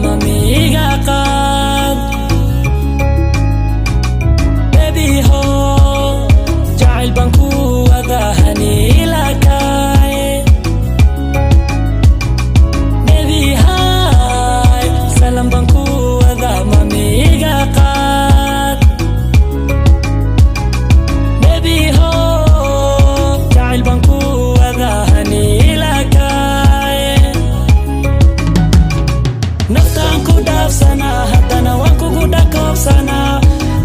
mamiga qaad baby ho jacayl baan ku wada haniilakaay baby hi salam baan ku wada mamiga qaad baby ho jacayl baan ku wada haniilakaay naftaan ku dhaafsanaa haddana waan kugu dhakoobsanaa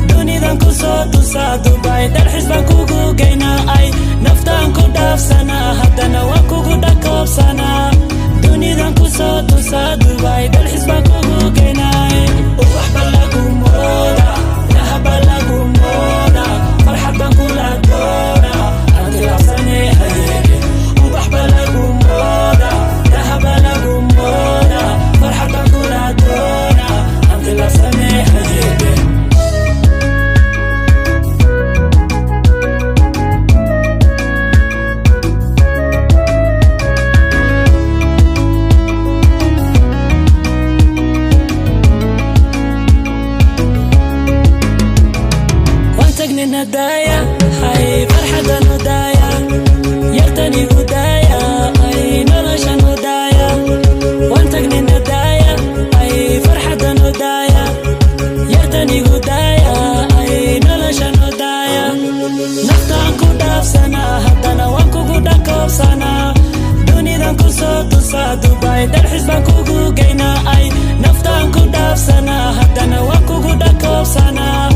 dunidan ku soo tusaa Dubai dalxiis baan kugu geynaa ay naftaan ku dhaafsanaa haddana waan kugu dhakoobsanaa dunidan ku soo tusaa Dubai dalxiis baan kugu geynaa ubax baa lagu mooda dahab baa lagu mooda farxad baan kula doona aan tilaabsanay hayeege ubax baa lagu mooda dahab baa lagu mooda farxad baan kula doona aan tilaabsanay hayeege ندايا هاي فرحة ندايا يرتني هدايا أي نرشا ندايا وانتقني ندايا أي فرحة ندايا يرتني هدايا أي نرشا ندايا نفتان كوداف سنة هدنا وانكو كوداكوف سنة دوني دانكو صوتو سادو باي دالحس بانكو كوكينا أي نفتان كوداف سنة هدنا وانكو كوداكوف سنة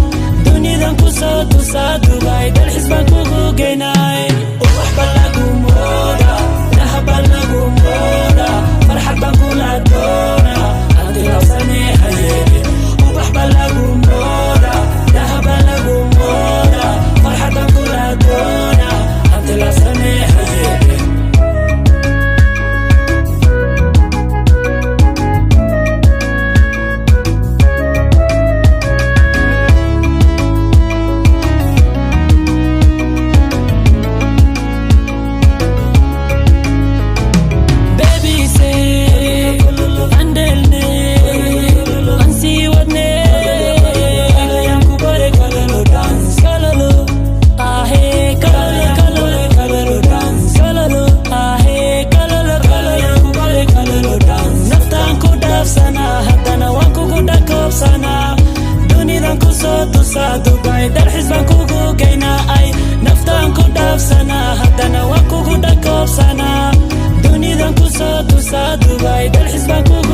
dunidan ku soo tusaa Dubai dalxiis baan kugu geynay ubax baa lagu mooda dahab baa lagu mooda farxad baan kula doona aan tilaabsanay hayeege ubax baa lagu mooda dahab baa lagu mooda farxad baan kula doona aan tilaabsanay hayeege Dubai dalxiis baan kugu geynaa ay naftaan ku dhaafsanaa haddana waan kugu dhakoobsanaa dunidan ku soo tusaa Dubai dalxiis baan kugu